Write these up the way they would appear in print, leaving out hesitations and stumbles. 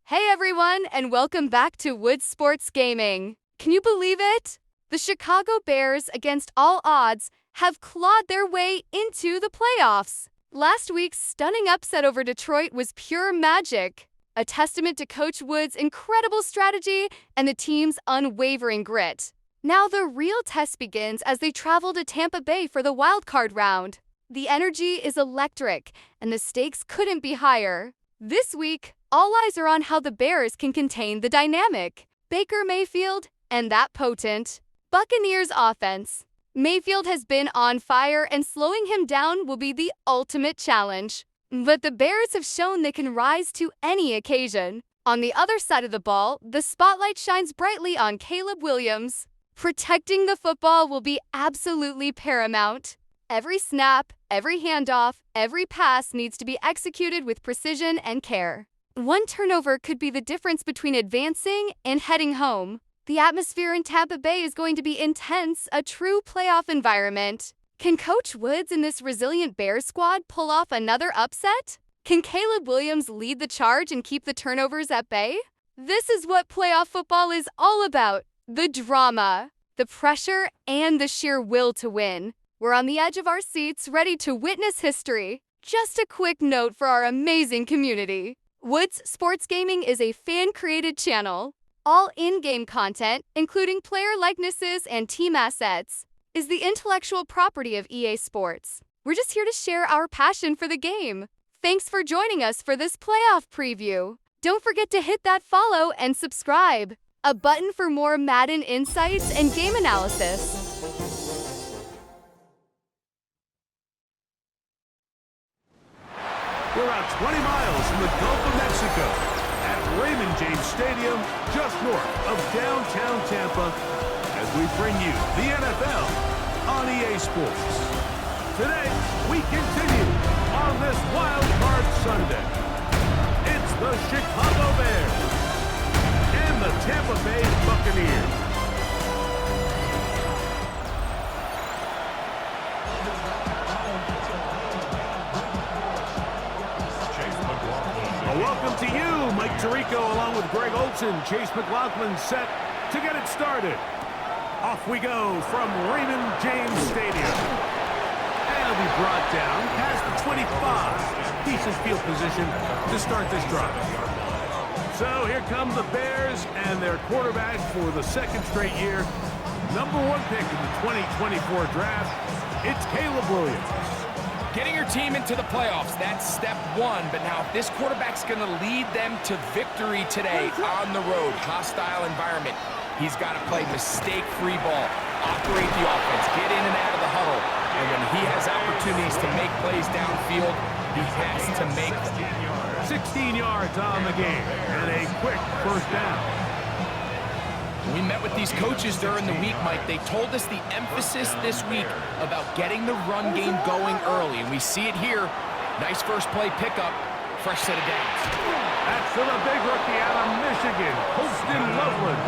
Hey everyone, and welcome back to Wood Sports Gaming. Can you believe it? The Chicago Bears, against all odds, have clawed their way into the playoffs. Last week's stunning upset over Detroit was pure magic, a testament to Coach Wood's incredible strategy and the team's unwavering grit. Now the real test begins as they travel to Tampa Bay for the wildcard round. The energy is electric, and the stakes couldn't be higher. This week, all eyes are on how the Bears can contain the dynamic Baker Mayfield and that potent Buccaneers offense. Mayfield has been on fire, and slowing him down will be the ultimate challenge. But the Bears have shown they can rise to any occasion. On the other side of the ball, the spotlight shines brightly on Caleb Williams. Protecting the football will be absolutely paramount. Every snap, every handoff, every pass needs to be executed with precision and care. One turnover could be the difference between advancing and heading home. The atmosphere in Tampa Bay is going to be intense, a true playoff environment. Can Coach Woods and this resilient Bears squad pull off another upset? Can Caleb Williams lead the charge and keep the turnovers at bay? This is what playoff football is all about. The drama, the pressure, and the sheer will to win. We're on the edge of our seats, ready to witness history. Just a quick note for our amazing community. Woods Sports Gaming is a fan-created channel. All in-game content, including player likenesses and team assets, is the intellectual property of EA Sports. We're just here to share our passion for the game. Thanks for joining us for this playoff preview. Don't forget to hit that follow and subscribe. A button for more Madden insights and game analysis. We're about 20 miles from the Gulf of Mexico at Raymond James Stadium, just north of downtown Tampa, as we bring you the NFL on EA Sports. Today, we continue on this Wild Card Sunday. It's the Chicago Bears and the Tampa Bay Buccaneers. Welcome to you, Mike Tirico, along with Greg Olson. Chase McLaughlin set to get it started. Off we go from Raymond James Stadium. And it'll be brought down past the 25. Decent field position to start this drive. So here come the Bears and their quarterback for the second straight year. Number one pick in the 2024 draft, it's Caleb Williams. Getting your team into the playoffs, that's step one. But now if this quarterback's going to lead them to victory today on the road, hostile environment, he's got to play mistake-free ball, operate the offense, get in and out of the huddle. And when he has opportunities to make plays downfield, he has to make them. 16 yards on the game and a quick first down. We met with these coaches during the week, Mike. They told us the emphasis this week about getting the run game going early, and we see it here. Nice first play pickup, fresh set of downs. That's to the big rookie out of Michigan, Holston Loveland.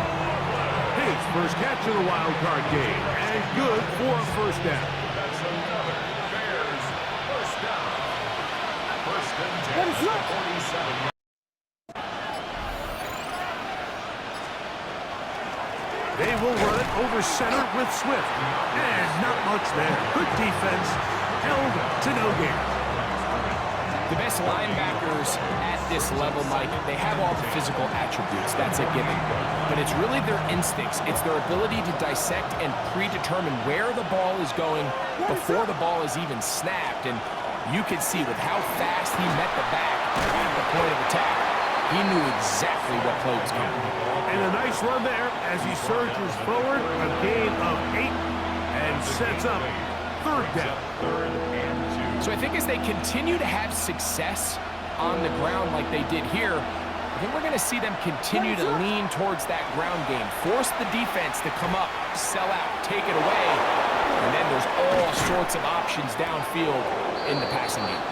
His first catch of the wild card game, and good for a first down. That's another Bears first down. First and 10, 47. They will run it over center with Swift. And not much there. Good defense. Held to no gain. The best linebackers at this level, Mike, they have all the physical attributes. That's a given. But it's really their instincts. It's their ability to dissect and predetermine where the ball is going before the ball is even snapped. And you could see with how fast he met the back at the point of attack, he knew exactly what play was coming. And a nice run there as he surges forward. A gain of 8 and sets up third down. So I think as they continue to have success on the ground like they did here, I think we're going to see them continue to lean towards that ground game. Force the defense to come up, sell out, take it away. And then there's all sorts of options downfield in the passing game.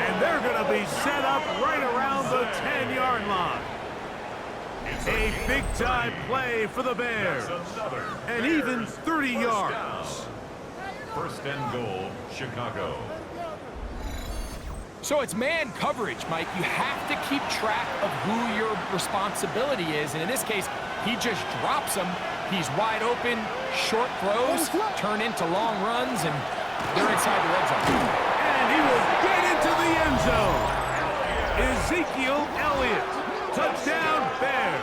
And they're going to be set up right around the 10-yard line. A big-time play for the Bears. And even 30 yards. First and goal, Chicago. So it's man coverage, Mike. You have to keep track of who your responsibility is. And in this case, he just drops him. He's wide open, short throws, turn into long runs, and they're inside the red zone. And he will get into the end zone. Ezekiel Elliott. Touchdown, Bears.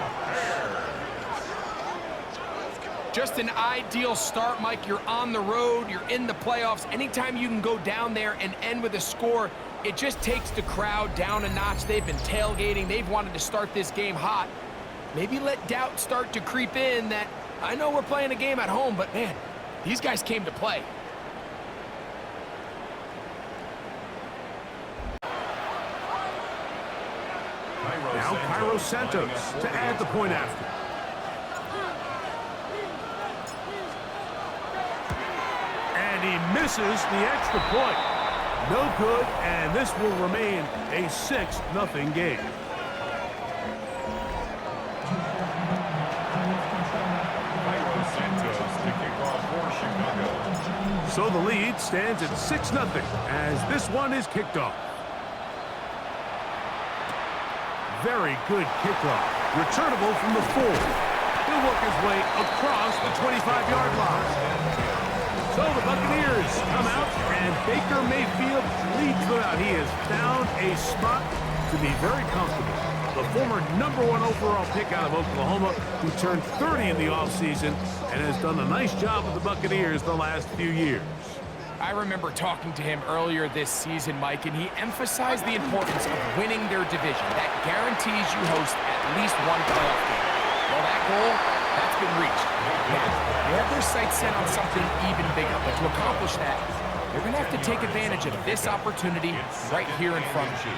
Just an ideal start, Mike. You're on the road. You're in the playoffs. Anytime you can go down there and end with a score, it just takes the crowd down a notch. They've been tailgating. They've wanted to start this game hot. Maybe let doubt start to creep in that, I know we're playing a game at home, but man, these guys came to play. Now Cairo Santos to add the point after. And he misses the extra point. No good, and this will remain a 6-0 game. So the lead stands at 6-0 as this one is kicked off. Very good kickoff. Returnable from the 4. He'll work his way across the 25-yard line. So the Buccaneers come out, and Baker Mayfield leads them out. He has found a spot to be very comfortable. The former #1 overall pick out of Oklahoma, who turned 30 in the offseason and has done a nice job with the Buccaneers the last few years. I remember talking to him earlier this season, Mike, and he emphasized the importance of winning their division. That guarantees you host at least one playoff game. Well, that goal, that's been reached. They have their sights set on something even bigger, but to accomplish that, they're going to have to take advantage of this opportunity right here in front of you.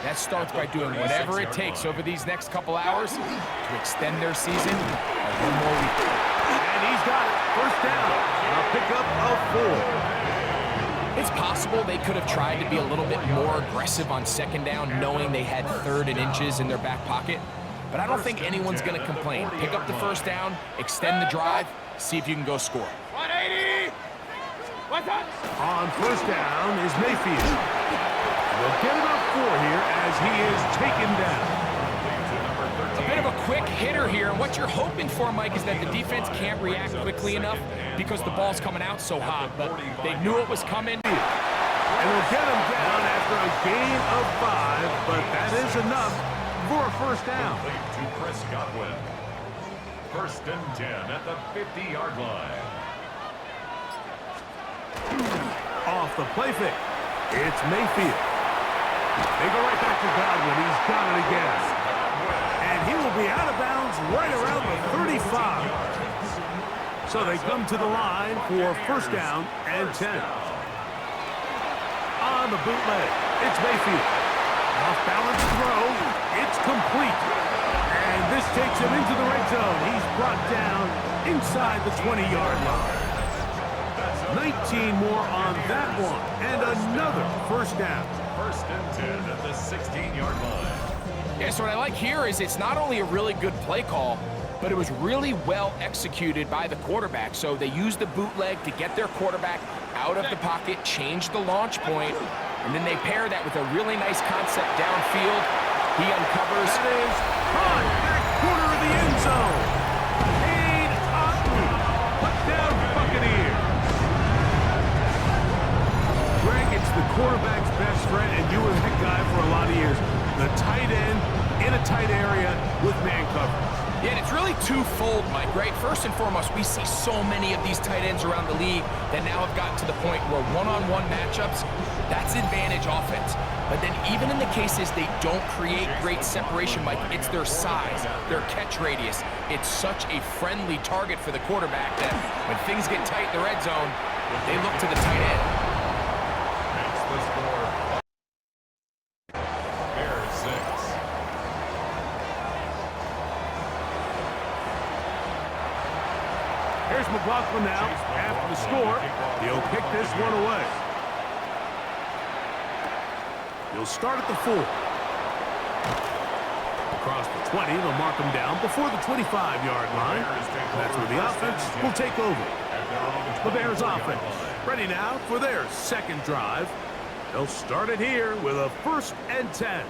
That starts by doing whatever it takes over these next couple hours to extend their season by one more week. And he's got it. First down. A pickup of 4. It's possible they could have tried to be a little bit more aggressive on second down, knowing they had 3rd and inches in their back pocket. But I don't think anyone's going to complain. Pick up the first down, extend the drive, see if you can go score. 180! What's up? On first down is Mayfield. We'll get about 4 here as he is taken down. A bit of a quick hitter here, and what you're hoping for, Mike, is that the defense can't react quickly enough because the ball's coming out so hot, but they knew it was coming. And they'll get him down after a gain of 5, but that is enough for a first down. To Chris Godwin. 1st and 10 at the 50-yard line. Off the play fake. It's Mayfield. They go right back to Godwin. He's got it again. And he will be out of bounds right around the 35. So they come to the line for first down and 10. On the bootleg, it's Mayfield. Off-balance throw. It's complete. And this takes him into the red zone. He's brought down inside the 20-yard line. 19 more on that one. And another first down. 1st and 10 at the 16-yard line. Yeah, so what I like here is it's not only a really good play call, but it was really well executed by the quarterback. So they used the bootleg to get their quarterback out of the pocket, change the launch point, and then they pair that with a really nice concept downfield. He uncovers. That is caught back corner of the end zone. Cade Otton, touchdown Buccaneers. Greg, it's the quarterback's best friend, and you were that guy for a lot of years. The tight end in a tight area with man coverage. Yeah, and it's really twofold, Mike, right? First and foremost, we see so many of these tight ends around the league that now have gotten to the point where one-on-one matchups, that's advantage offense. But then even in the cases they don't create great separation, Mike, it's their size, their catch radius. It's such a friendly target for the quarterback that when things get tight in the red zone, they look to the tight end. That's the score. Bears 6. Here's McLaughlin now. After the score, he'll kick this one away. He'll start at the 4. Across the 20, they'll mark him down before the 25-yard line. That's where the offense will take over. The Bears offense ready now for their second drive. They'll start it here with a 1st and 10.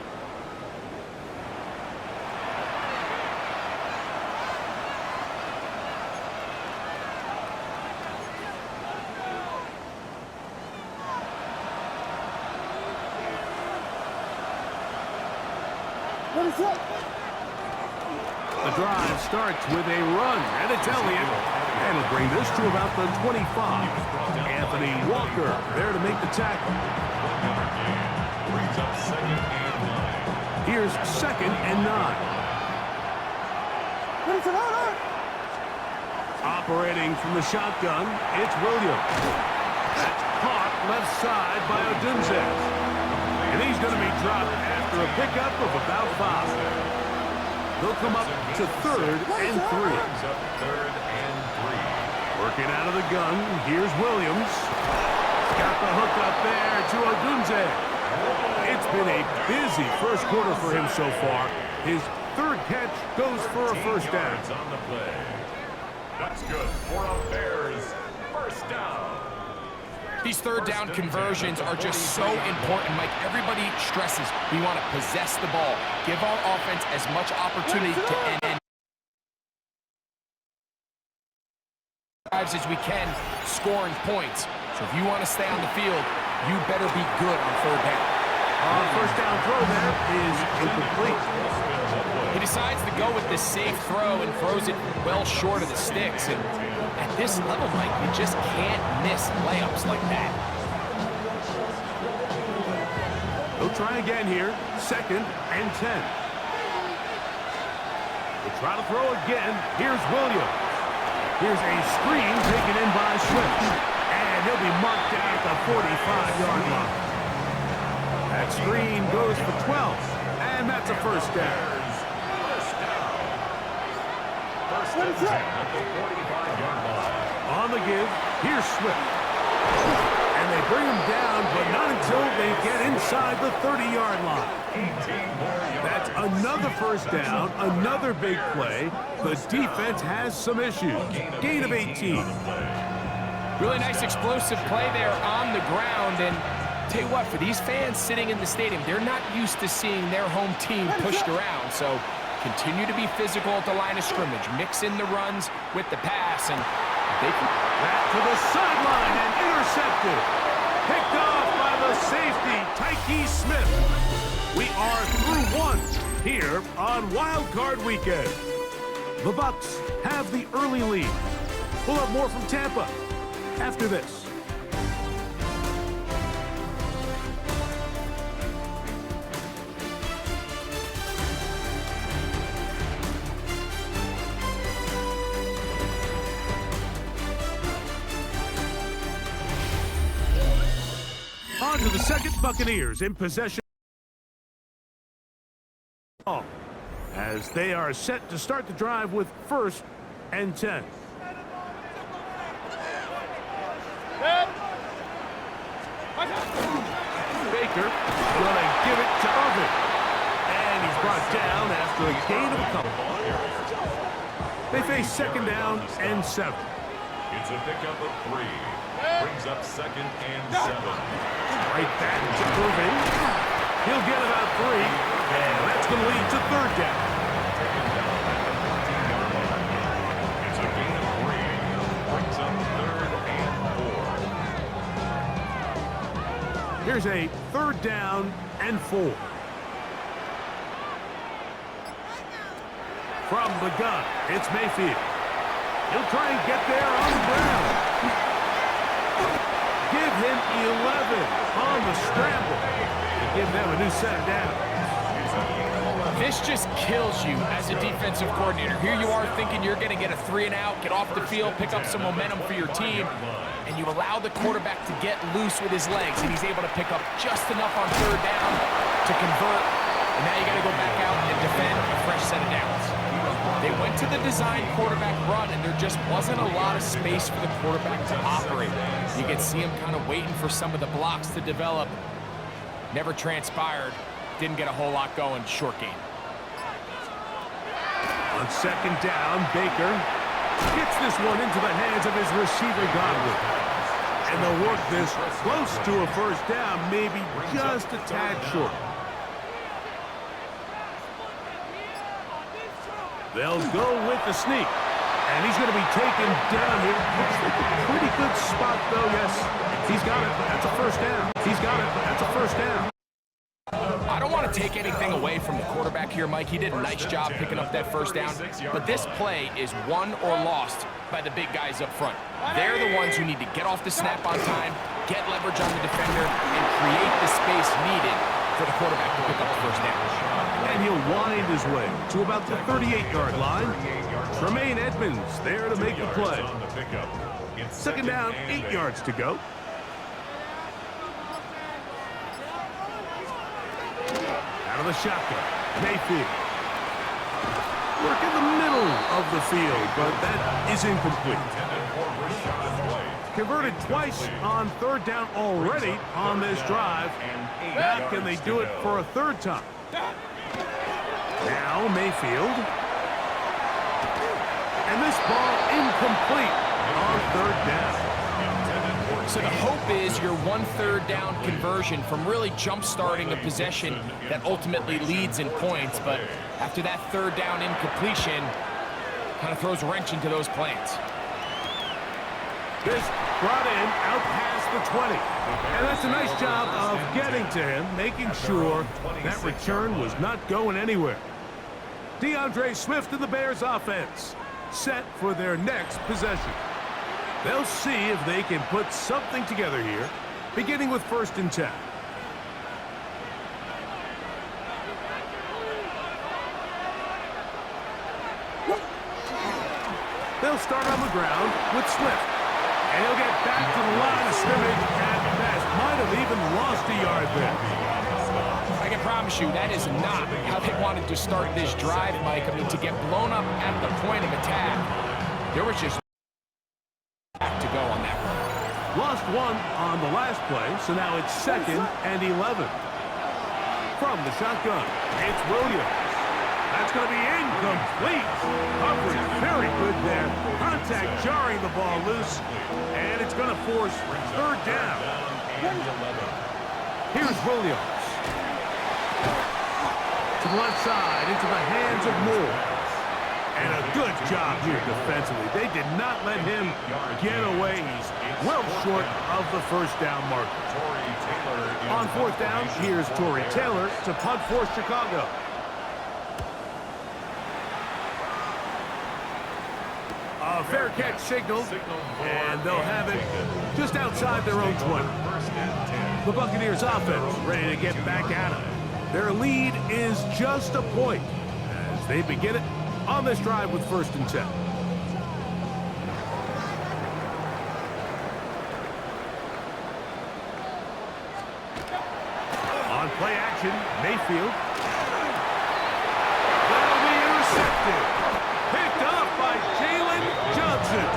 The drive starts with a run, and it's Elliott. And he'll bring this to about the 25. Anthony Walker there to make the tackle. Here's 2nd and 9. Operating from the shotgun, it's Williams. That's caught left side by Odunze. And he's going to be dropped after a pickup of about 5. They'll come up to 3rd and 3. Working out of the gun, here's Williams. Got the hook up there to Odunze. It's been a busy first quarter for him so far. His 3rd catch goes for a 1st down. On the play. That's good for a Bears 1st down. These 3rd down conversions are just so important, Mike. Everybody stresses we want to possess the ball, give our offense as much opportunity to end drives as we can, scoring points. So if you want to stay on the field, you better be good on 3rd down. 1st down throw there is incomplete. He decides to go with this safe throw and throws it well short of the sticks. And at this level, Mike, you just can't miss layups like that. He'll try again here. 2nd and 10. We'll try to throw again. Here's Williams. Here's a screen taken in by Swift. And he'll be marked down at the 45-yard line. That screen goes for 12. And that's a 1st down. On the give, here's Swift. And they bring him down, but not until they get inside the 30-yard line. That's another 1st down, another big play. The defense has some issues. Gain of 18. Really nice explosive play there on the ground. And tell you what, for these fans sitting in the stadium, they're not used to seeing their home team pushed around. So continue to be physical at the line of scrimmage. Mix in the runs with the pass, and they can... Back to the sideline and intercepted. Picked off by the safety, Tyke Smith. We are through 1 here on Wild Card Weekend. The Bucs have the early lead. We'll have more from Tampa after this. On to the 2nd, Buccaneers in possession. As they are set to start the drive with 1st and 10. Baker gonna give it to Irvin. And he's brought down after a gain of a couple. They face 2nd down and 7. It's a pickup of 3. Brings up 2nd and 7. Right back to Irvin. He'll get about 3. And that's going to lead to 3rd down. It's a gain of 3. Brings up 3rd and 4. Here's a 3rd down and 4. From the gun, it's Mayfield. He'll try and get there on the ground. Give him 11 on the scramble to give them a new set of downs. This just kills you as a defensive coordinator. Here you are thinking you're going to get a 3-and-out, get off the field, pick up some momentum for your team, and you allow the quarterback to get loose with his legs, and he's able to pick up just enough on 3rd down to convert, and now you got to go back out and defend a fresh set of downs. They went to the design quarterback run, and there just wasn't a lot of space for the quarterback to operate. You could see him kind of waiting for some of the blocks to develop. Never transpired. Didn't get a whole lot going. Short game. On 2nd down, Baker gets this one into the hands of his receiver, Godwin. And they'll work this close to a first down, maybe just a tad short. They'll go with the sneak. And he's going to be taken down here. Looks like a pretty good spot, though, yes. He's got it. That's a first down. He's got it. That's a first down. I don't want to take anything away from the quarterback here, Mike. He did a nice job picking up that first down. But this play is won or lost by the big guys up front. They're the ones who need to get off the snap on time, get leverage on the defender, and create the space needed for the quarterback to pick up the first down. And he'll wind his way to about the 38-yard line. Tremaine Edmonds there to make the play. Second down, 8 yards to go. Out of the shotgun, Mayfield. Work in the middle of the field, but that is incomplete. Converted twice on third down already on this drive. Now can they do it for a third time? Now Mayfield. And this ball incomplete on third down. So the hope is your 1 third down conversion from really jump-starting a possession that ultimately leads in points. But after that third down incompletion, kind of throws a wrench into those plans. This brought in out past the 20. And that's a nice job of getting to him, making sure that return was not going anywhere. DeAndre Swift and the Bears offense set for their next possession. They'll see if they can put something together here, beginning with 1st and 10. They'll start on the ground with Swift. And he'll get back to the line of scrimmage at best. Might have even lost a yard there. I can promise you that is not how they wanted to start this drive, Mike. I mean, to get blown up at the point of attack, there was just to go on that one. Lost one on the last play, so now it's 2nd and 11. From the shotgun, it's Williams. That's going to be incomplete. Coverage very good there. Contact jarring the ball loose, and it's going to force third down. Here's Williams. To the left side, into the hands of Moore. And a good job here defensively. They did not let him get away. He's well short of the first down marker. On 4th down, here's Torrey Taylor to punt for Chicago. A fair catch signaled, and they'll have it just outside their own 20. The Buccaneers offense ready to get back at it. Their lead is just a point as they begin it on this drive with 1st and 10. On play action, Mayfield. That'll be intercepted. Picked up by Jalen Johnson.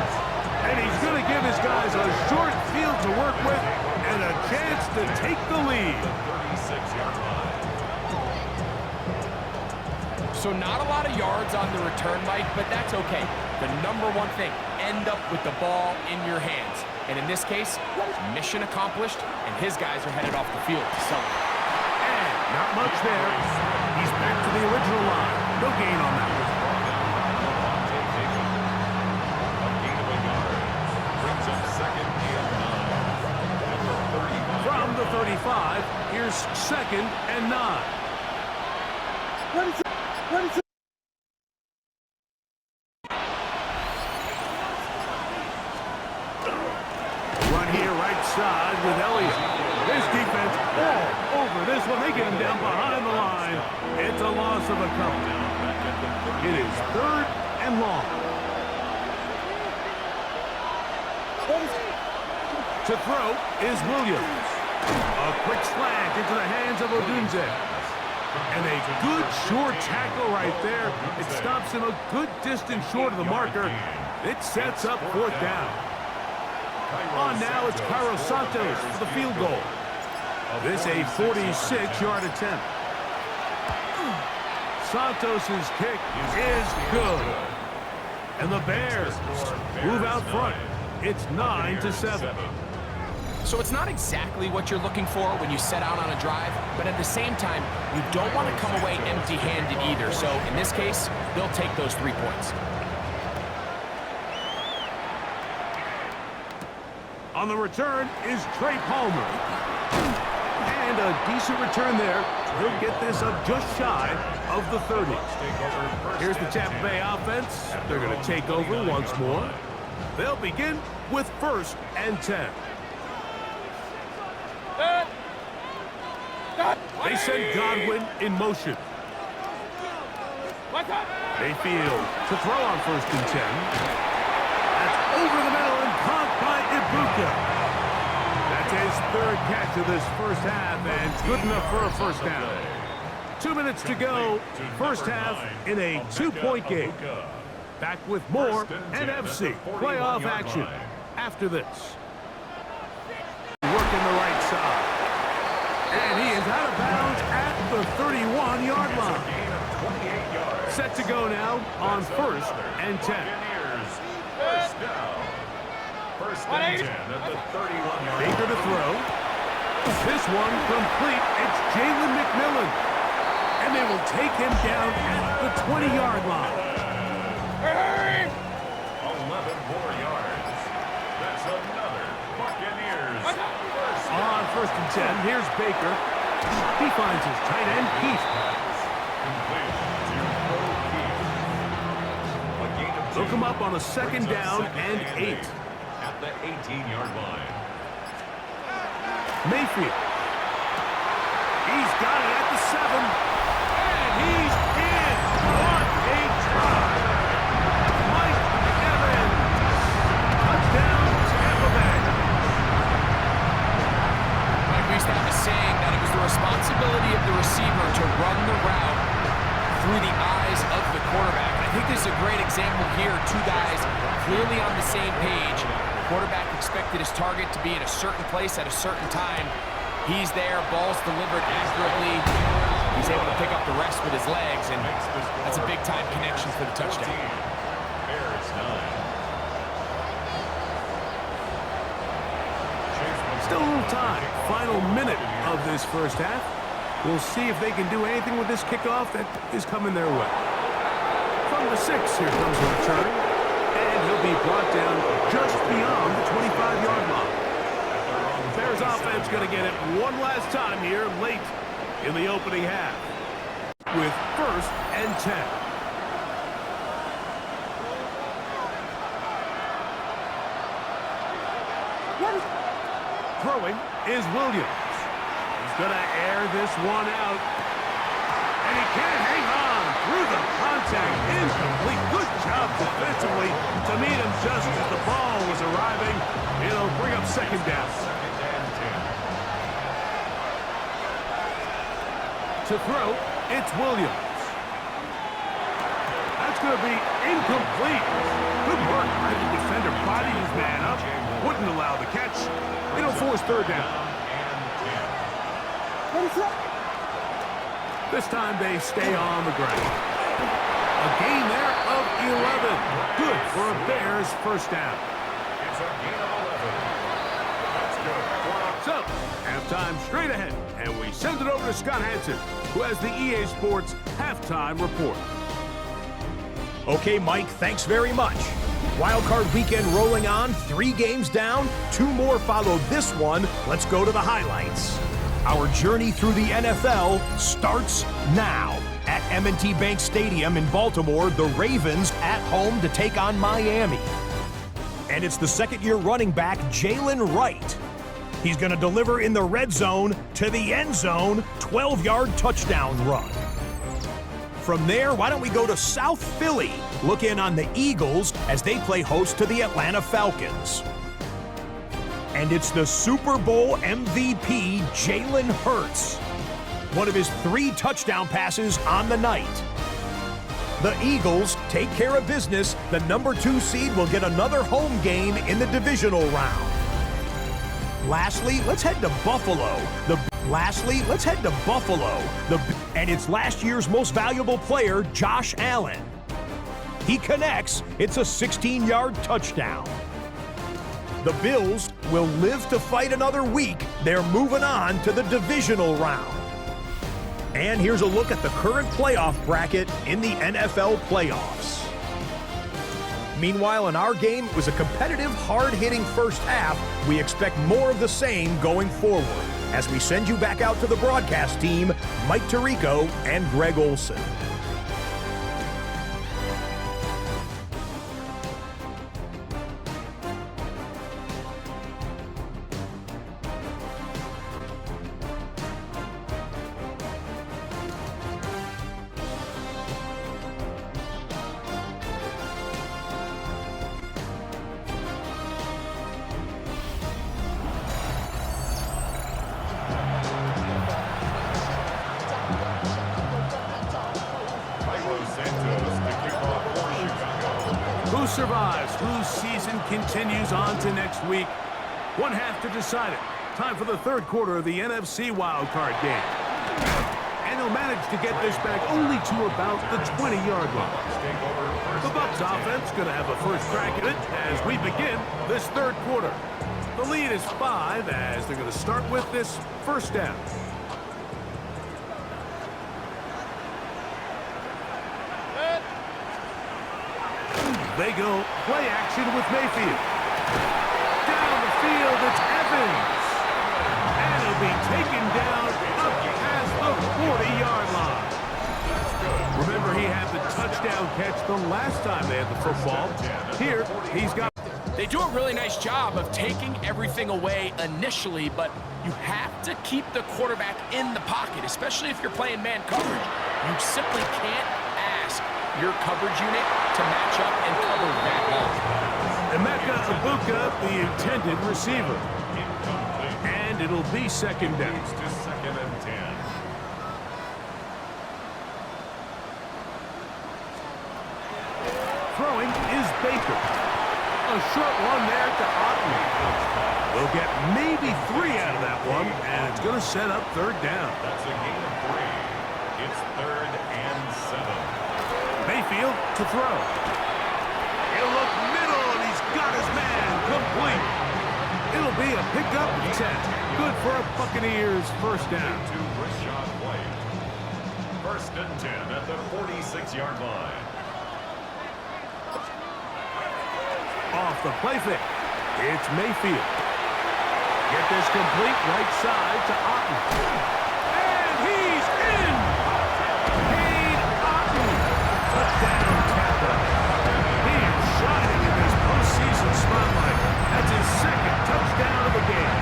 And he's going to give his guys a short field to work with and a chance to take the lead. So not a lot of yards on the return, Mike, but that's okay. The number one thing, end up with the ball in your hands. And in this case, mission accomplished, and his guys are headed off the field to celebrate. And not much there. He's back to the original line. No gain on that one. From the 35, here's 2nd and 9. Run here right side with Elliott. This defense all over this one. They get him down behind the line. It's a loss of a couple. It is 3rd and long. To throw is Williams. A quick slant into the hands of Odunze. And a good short tackle right there. It stops him a good distance short of the marker. It sets up 4th down. On now, it's Cairo Santos for the field goal. This a 46-yard attempt. Santos' kick is good. And the Bears move out front. It's 9-7. So it's not exactly what you're looking for when you set out on a drive, but at the same time, you don't want to come away empty-handed either. So in this case, they'll take those 3 points. On the return is Trey Palmer. And a decent return there. He'll get this up just shy of the 30. Here's the Tampa Bay offense. They're going to take over once more. They'll begin with 1st and 10. They send Godwin in motion. Mayfield to throw on 1st and 10. That's over the middle and caught by Ibuka. That's his 3rd catch of this first half, and good enough for a first down. 2 minutes to go, first half in a 2-point game. Back with more NFC playoff action after this. Working the right side. And he is out of bounds at the 31-yard line. Set to go now on 1st and 10. First down. 1st and 10 at the 31-yard line. Baker to throw. This one complete. It's Jalen McMillan. And they will take him down at the 20-yard line. 11 more yards. That's another Buccaneers. On 1st and 10, here's Baker. He finds his tight end, Keith. Look him up on a 2nd down and 8. At the 18-yard line. Mayfield. He's got it at the 7. And he's in. What a try. Mike Evans. Touchdown, Tampa Bay. Like we used to have a saying that it was the responsibility of the receiver to run the route through the eyes of the quarterback. And I think this is a great example here. 2 guys clearly on the same page. The quarterback expected his target to be in a certain place at a certain time. He's there, ball's delivered accurately. He's able to pick up the rest with his legs, and that's a big-time connection for the touchdown. Bears 9. Still a little time. Final minute of this first half. We'll see if they can do anything with this kickoff that is coming their way. From the 6, here comes the return. And he'll be brought down just beyond the 25-yard line. Bears offense going to get it one last time here late in the opening half. With 1st and 10. Throwing is Williams. He's going to air this one out. And he can't hang on through the contact. Incomplete. Good job defensively to meet him just as the ball was arriving. It'll bring up 2nd down. To throw, it's Williams. That's going to be incomplete. Good work by the defender. Bodied his man up. Wouldn't allow the catch. It'll force 3rd down. This time they stay on the ground. A gain there of 11. Good for a Bears first down. It's a gain of 11. That's good. So, halftime straight ahead. And we send it over to Scott Hansen, who has the EA Sports halftime report. Okay, Mike, thanks very much. Wildcard weekend rolling on, 3 games down, 2 more follow this one. Let's go to the highlights. Our journey through the NFL starts now. At M&T Bank Stadium in Baltimore, the Ravens at home to take on Miami. And it's the 2nd-year running back, Jalen Wright. He's going to deliver in the red zone to the end zone, 12-yard touchdown run. From there, why don't we go to South Philly, look in on the Eagles as they play host to the Atlanta Falcons. And it's the Super Bowl MVP, Jalen Hurts. One of his 3 touchdown passes on the night. The Eagles take care of business. The number 2 seed will get another home game in the divisional round. Lastly, let's head to Buffalo. And it's last year's most valuable player, Josh Allen. He connects. It's a 16-yard touchdown. The Bills will live to fight another week. They're moving on to the divisional round. And here's a look at the current playoff bracket in the NFL playoffs. Meanwhile, in our game, it was a competitive, hard-hitting first half. We expect more of the same going forward. As we send you back out to the broadcast team, Mike Tirico and Greg Olson. Who survives? Whose season continues on to next week? One half to decide it. Time for the third quarter of the NFC wildcard game. And he'll manage to get this back only to about the 20-yard line. The Bucs offense going to have a first crack at it as we begin this third quarter. The lead is 5 as they're going to start with this first down. They go play action with Mayfield. Down the field, it's Evans. And he'll be taken down up past the 40-yard line. Remember, he had the touchdown catch the last time they had the football. Here, he's got... They do a really nice job of taking everything away initially, but you have to keep the quarterback in the pocket, especially if you're playing man coverage. You simply can't ask your coverage unit to match up and cover that long. Emeka Ibuka, the intended receiver. And it'll be second down. To second and 10. Throwing is Baker. A short one there to Otley. We'll get maybe 3 out of that one, and it's going to set up third down. That's a gain of 3. It's third and 7. Mayfield to throw. He'll look middle, and he's got his man complete. It'll be a pickup of 10. Good for a Buccaneers first down. To Rashad White. First and 10 at the 46-yard line. Off the play fake. It's Mayfield. Get this complete right side to Otten. And he's in! Touchdown, Tampa. He is shining in this postseason spotlight. That's his second touchdown of the game.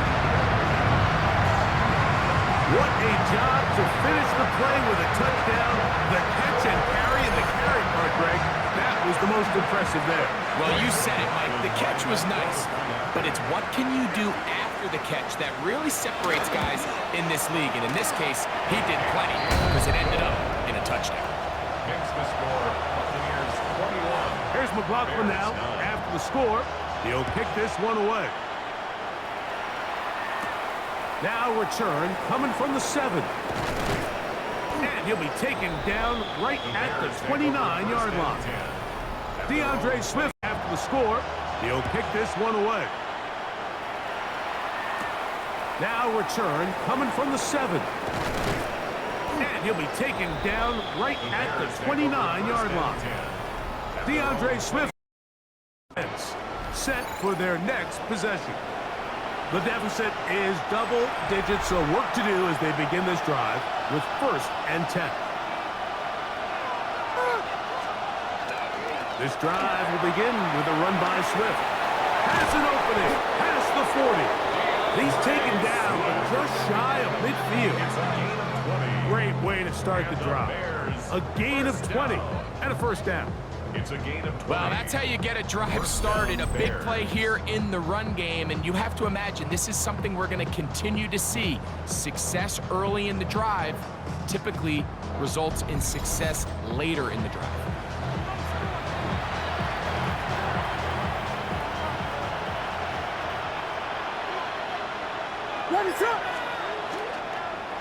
What a job to finish the play with a touchdown. The catch and carry and the carry part, Greg. That was the most impressive there. Well, you said it, Mike. The catch was nice, but it's what can you do after the catch that really separates guys in this league. And in this case, he did plenty because it ended up in a touchdown. Makes the score, Buccaneers 21. Here's McLaughlin now. After the score, he'll kick this one away. Now return coming from the 7. And he'll be taken down right at the 29-yard line. DeAndre Swift after the score, he'll kick this one away. Now return coming from the 7. And he'll be taken down right at the 29-yard line. DeAndre Swift set for their next possession. The deficit is double digits, so work to do as they begin this drive with first and 10. This drive will begin with a run by Swift. Has an opening, past the 40. He's taken down, but just shy of midfield. Great way to start the drive. A gain of 20 and a first down. It's a gain of 20. Well, that's how you get a drive started. A big play here in the run game, and you have to imagine this is something we're going to continue to see. Success early in the drive typically results in success later in the drive.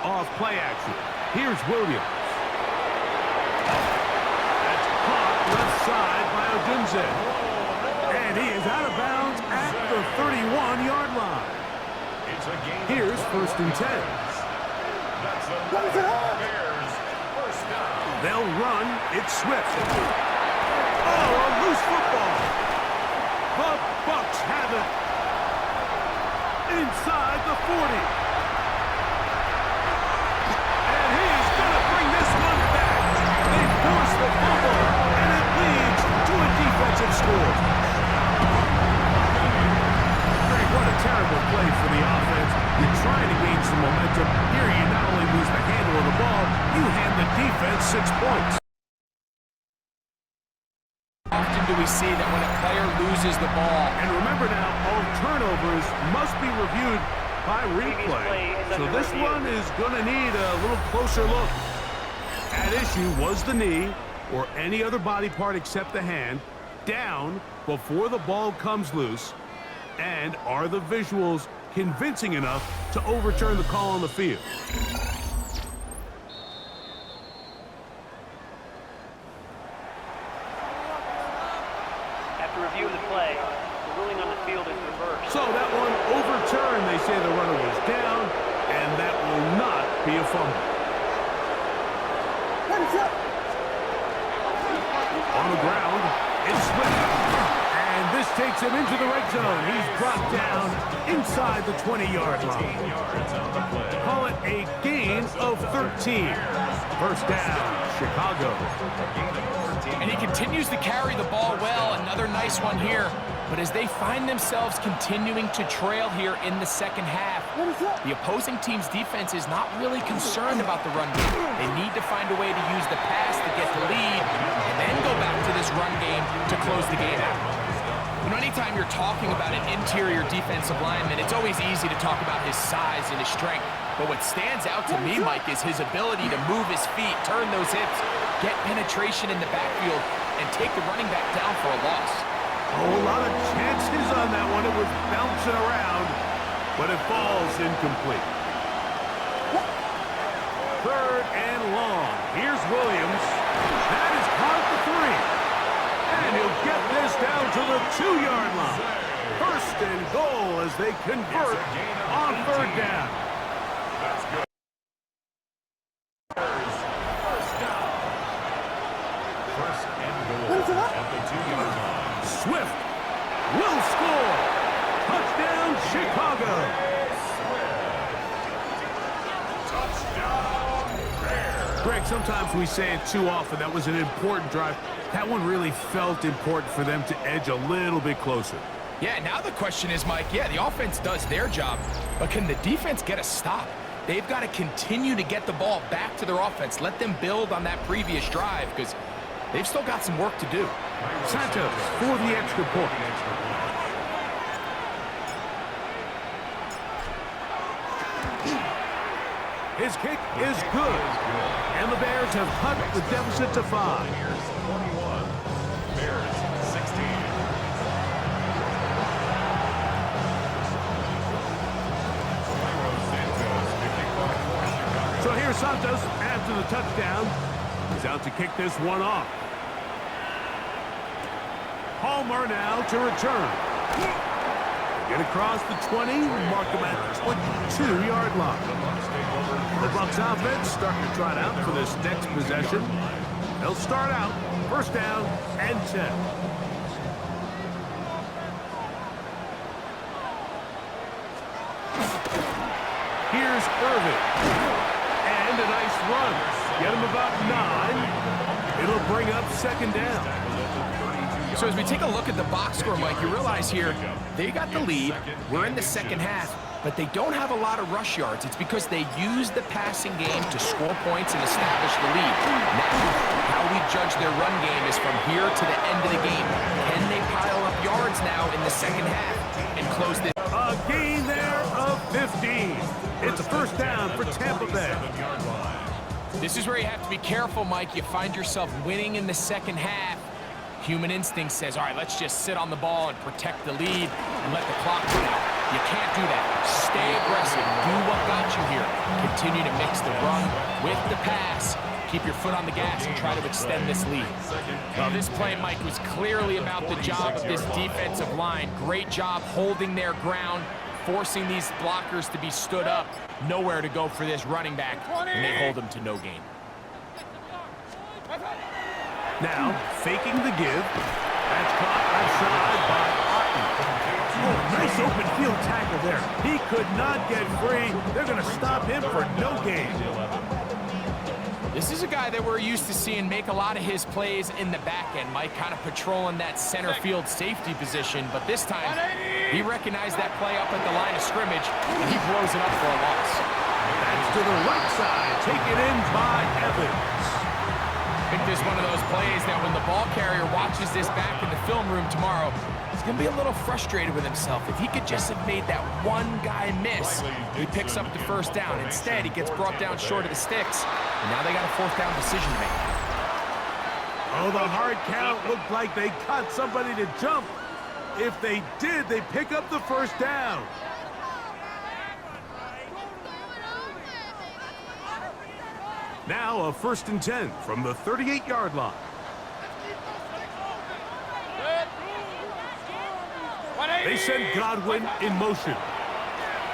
Off play action. Here's Williams. That's caught left side by Odunze. And he is out of bounds at the 31-yard line. It's a gain. Here's 1st and 10. That's a Bears first down. They'll run. It's Swift. Oh, a loose football. The Bucs have it. Inside the 40. And he's going to bring this one back. They force the fumble, and it leads to a defensive score. Greg, what a terrible play for the offense. You're trying to gain some momentum. Here you not only lose the handle of the ball, you hand the defense 6 points. Often do we see that when a player loses the ball, And remember now, all turnovers must be reviewed by replay. So this one is going to need a little closer look. At issue was the knee, or any other body part except the hand, down before the ball comes loose. And are the visuals convincing enough to overturn the call on the field? After review of the play, the ruling on the field is reversed. So that one overturned. They say the runner was down, and that will not be a fumble. On the ground, it's Swift. And this takes him into the red zone. He's brought down inside the 20-yard line. Call it a gain of 13. First down, Chicago. and he continues to carry the ball well. Another nice one here. But as they find themselves continuing to trail here in the second half, the opposing team's defense is not really concerned about the run game. They need to find a way to use the pass to get the lead and then go back to this run game to close the game out. You know, anytime you're talking about an interior defensive lineman, it's always easy to talk about his size and his strength. But what stands out to me, Mike, is his ability to move his feet, turn those hips, get penetration in the backfield, and take the running back down for a loss. Oh, a lot of chances on that one. It was bouncing around, but it falls incomplete. Third and long. Here's Williams. That is caught at the 3. And he'll get this down to the 2-yard line. First and goal as they convert on third down. That's good. First down. First and goal at the 2-yard line. Swift will score. Touchdown, Chicago. Touchdown, Bears. Greg, sometimes we say it too often. That was an important drive. That one really felt important for them to edge a little bit closer. Yeah, now the question is, Mike, yeah, the offense does their job, but can the defense get a stop? They've got to continue to get the ball back to their offense. Let them build on that previous drive because they've still got some work to do. Santos for the extra point. His kick is good. And the Bears have cut the deficit to 5. Buccaneers 21, Bears 16. So here's Santos after the touchdown. He's out to kick this one off. Palmer now to return. Get across the 20, mark him at the 22-yard line. The Bucs offense starting to trot out for this next possession. They'll start out first down and 10. Here's Irvin. And a nice run. Get him about 9. It'll bring up second down. So as we take a look at the box score, Mike, you realize here they got the lead. We're in the second half, but they don't have a lot of rush yards. It's because they use the passing game to score points and establish the lead. Now, how we judge their run game is from here to the end of the game. Can they pile up yards now in the second half and close this? A gain there of 15. It's a first down for Tampa Bay. This is where you have to be careful, Mike. You find yourself winning in the second half. Human instinct says, all right, let's just sit on the ball and protect the lead and let the clock run out. You can't do that. Stay aggressive. Do what got you here. Continue to mix the run with the pass. Keep your foot on the gas and try to extend this lead. Well, this play, Mike, was clearly about the job of this defensive line. Great job holding their ground, forcing these blockers to be stood up. Nowhere to go for this running back, and they hold him to no gain. Now, faking the give. That's caught outside by Otten. Oh, nice open field tackle there. He could not get free. They're going to stop him for no gain. This is a guy that we're used to seeing make a lot of his plays in the back end, Mike, kind of patrolling that center field safety position. But this time, he recognized that play up at the line of scrimmage, and he blows it up for a loss. That's to the right side. Taken in by Evans. I think this is one of those plays that when the ball carrier watches this back in the film room tomorrow, he's going to be a little frustrated with himself. If he could just have made that one guy miss, he picks up the first down. Instead, he gets brought down short of the sticks, and now they got a fourth down decision to make. Oh, the hard count looked like they caught somebody to jump. If they did, they pick up the first down. Now a 1st and 10 from the 38-yard line. They send Godwin in motion.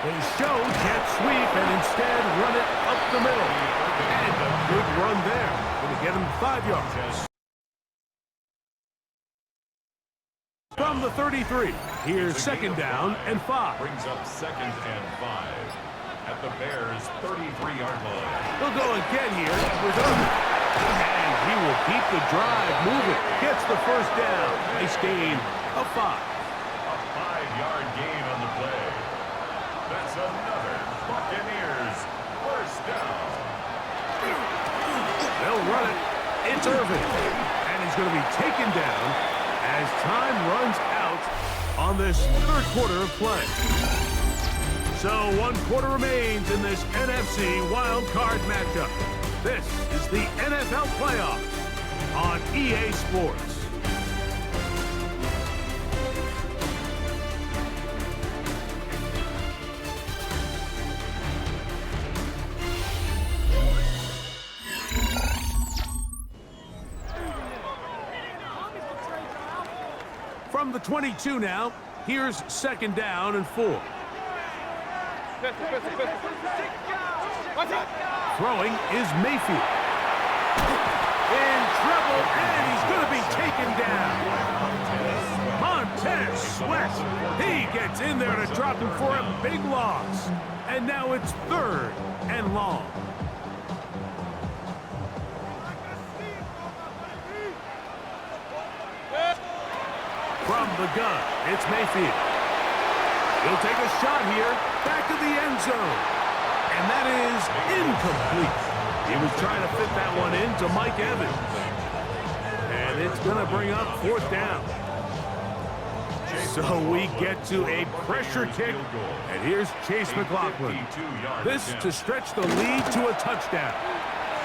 They show jet sweep and instead run it up the middle. And a good run there. Going to get him 5 yards. From the 33, here's 2nd down and 5. Brings up 2nd and 5 at the Bears' 33-yard line. He'll go again here with Irvin. And he will keep the drive moving. Gets the first down. Nice gain of 5. A 5-yard gain on the play. That's another Buccaneers first down. They'll run it. It's Irvin. And he's going to be taken down as time runs out on this 3rd quarter of play. So 1 quarter remains in this NFC wild card matchup. This is the NFL playoffs on EA Sports. From the 22 now, here's 2nd down and 4. Throwing is Mayfield. In trouble, and he's going to be taken down. Montez Sweat. He gets in there to drop him for a big loss. And now it's 3rd and long. From the gun, it's Mayfield. He'll take a shot here, back of the end zone. And that is incomplete. He was trying to fit that one into Mike Evans. And it's going to bring up 4th down. So we get to a pressure kick. And here's Chase McLaughlin. This to stretch the lead to a touchdown.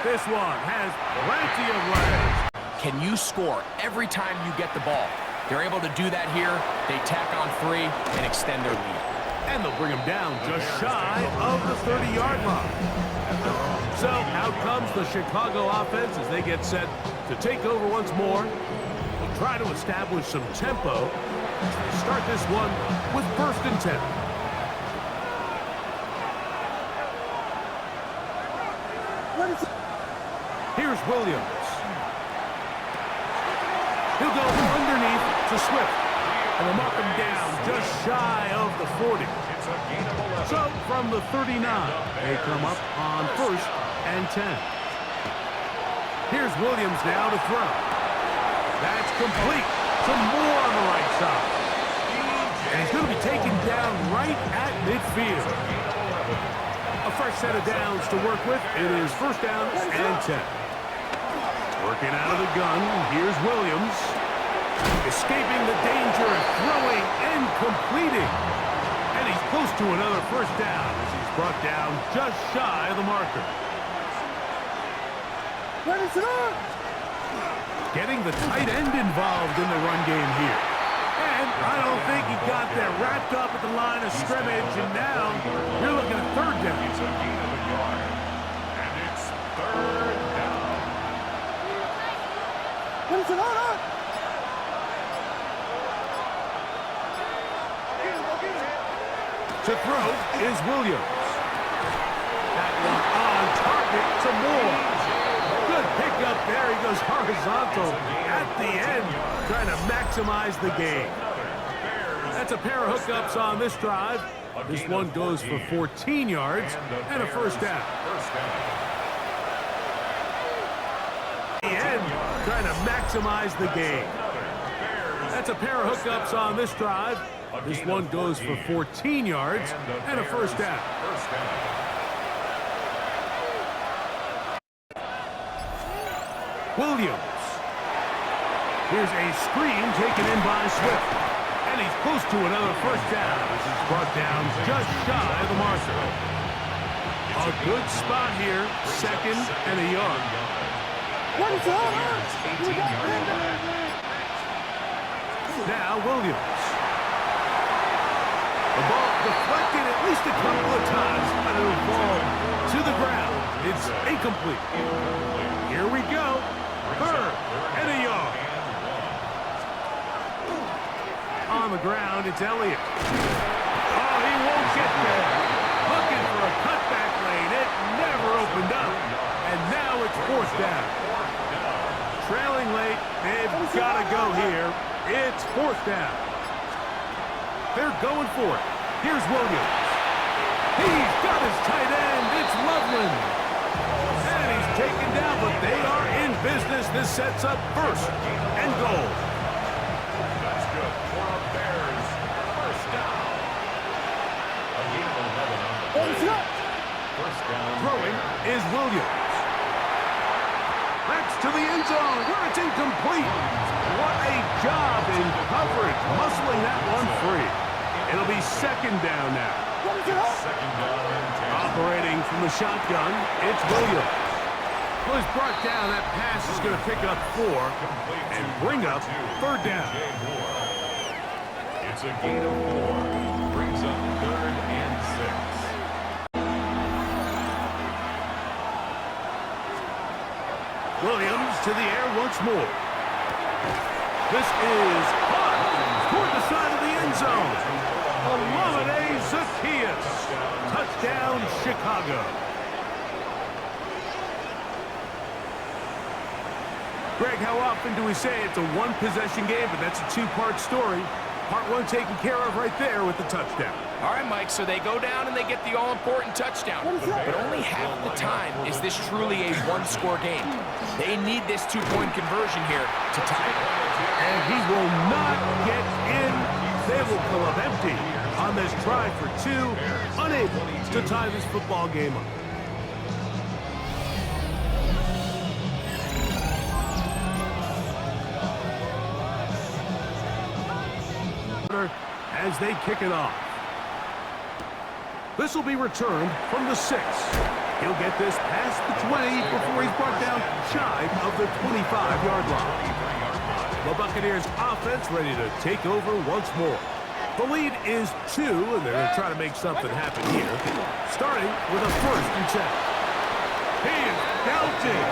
This one has plenty of legs. Can you score every time you get the ball? They're able to do that here. They tack on 3 and extend their lead. And they'll bring him down just shy of the 30-yard line. So out comes the Chicago offense as they get set to take over once more. They'll try to establish some tempo. They start this one with 1st and 10. Here's Williams. He'll go underneath to Swift. And they'll mark him down just shy of the 40. So from the 39, they come up on 1st and 10. Here's Williams now to throw. That's complete. Some more on the right side. And he's going to be taken down right at midfield. A fresh set of downs to work with. It is 1st down and 10. Working out of the gun, here's Williams. Escaping the danger of throwing and completing. And he's close to another 1st down as he's brought down just shy of the marker. Getting the tight end involved in the run game here. And I don't think he got there wrapped up at the line of scrimmage, and now you're looking at 3rd down. And it's 3rd down. To throw is Williams. That one on target to Moore. Good pickup there. He goes horizontal at the end, trying to maximize the game. That's a pair of hookups on this drive. This one goes for 14 yards and a first down. At the end, trying to maximize the game. That's a pair of hookups on this drive. This one goes for 14 yards and a first down. Williams. Here's a screen taken in by Swift. And he's close to another first down. This is brought down just shy of the marker. A good spot here. Second and a yard. Now Williams. The ball deflected at least a couple of times, but it'll fall to the ground. It's incomplete. Here we go. Third and a yard. On the ground, it's Elliott. Oh, he won't get there. Looking for a cutback lane. It never opened up. And now it's fourth down. Trailing late. They've got to go here. It's fourth down. They're going for it. Here's Williams. He's got his tight end. It's Loveland. And he's taken down, but they are in business. This sets up first and goal. That's good for a Bears first down. A gain of 11 on the play. First down. Throwing is Williams. That's to the end zone where it's incomplete. What a job in coverage, muscling that one free. It'll be second down now. Second down and 10. Operating from the shotgun, it's Williams. Well, he's brought down. That pass is going to pick up 4 and bring up third down. It's a gain of 4. Brings up third and 6. Williams to the air once more. This is caught toward the side of the end zone. Olamide Zaccheaus. Touchdown, Chicago. Greg, how often do we say it's a one-possession game, but that's a two-part story? Part one taken care of right there with the touchdown. All right, Mike, so they go down and they get the all-important touchdown. But only half the time is this truly a one-score game. They need this two-point conversion here to tie it. And he will not get in. They will come up empty on this try for 2, unable to tie this football game up. As they kick it off. This will be returned from the 6. He'll get this past the 20 before he's brought down shy of the 25-yard line. The Buccaneers offense ready to take over once more. The lead is 2, and they're going to try to make something happen here. Starting with a 1st and 10. He is belted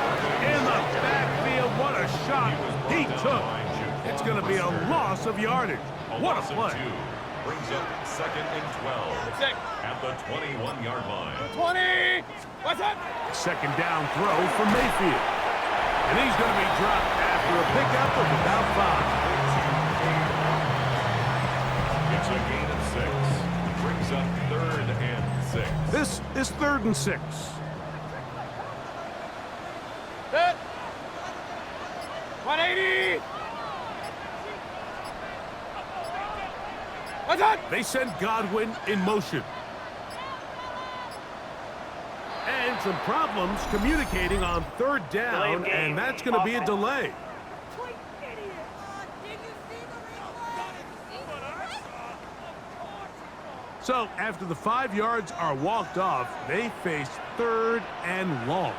in the backfield. What a shot he took. It's going to be a loss of yardage. What a play. Brings up second and 12 at the 21-yard line. 20! What's up? Second down throw from Mayfield. And he's going to be dropped after a pickup of about 5. It's a gain of 6. Brings up third and 6. This is 3rd and 6. Set. 180! What's up? They send Godwin in motion. And some problems communicating on 3rd down, and that's going to be a delay. So after the 5 yards are walked off, they face 3rd and long.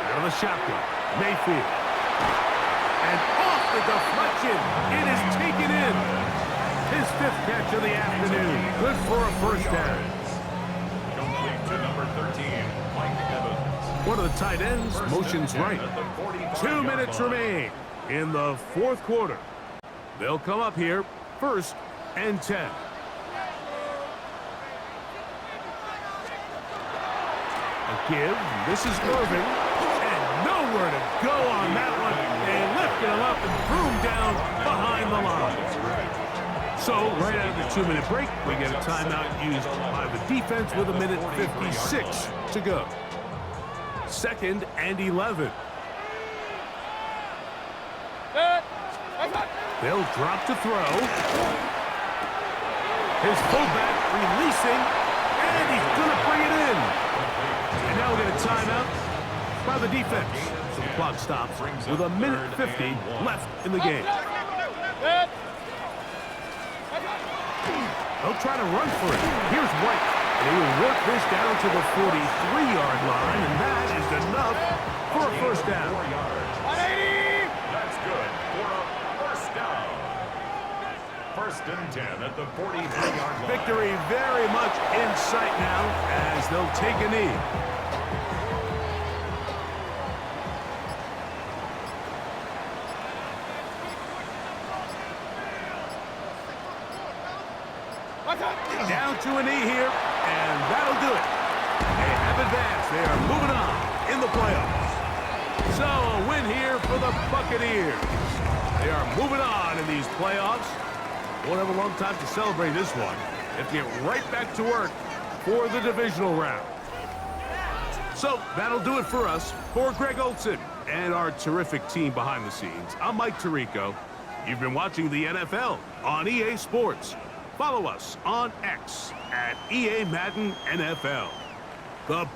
Out of the shotgun, Mayfield. And off the deflection, it is taken in. His 5th catch of the afternoon. Good for a first down. Complete to number 13, Mike Evans. One of the tight ends motions right. 2 minutes remain in the fourth quarter. They'll come up here, 1st and 10. A give. This is Irving. And nowhere to go on that one. And lifted him up and threw him down behind the line. So, right out of the 2-minute break, we get a timeout used by the defense with 1:56 to go. 2nd and 11. They'll drop to throw. His fullback releasing, and he's going to bring it in. And now we get a timeout by the defense. So the clock stops with 1:50 left in the game. They'll try to run for it. Here's White. And he will work this down to the 43-yard line, and that is enough for a 1st down. That's good for a 1st down. 1st and 10 at the 43-yard line. Victory very much in sight now as they'll take a knee. Down to a knee here, and that'll do it. They have advanced. They are moving on in the playoffs. So a win here for the Buccaneers. They are moving on in these playoffs. Won't have a long time to celebrate this one. They have to get right back to work for the divisional round. So that'll do it for us. For Greg Olson and our terrific team behind the scenes, I'm Mike Tirico. You've been watching the NFL on EA Sports. Follow us on X at EA Madden NFL. The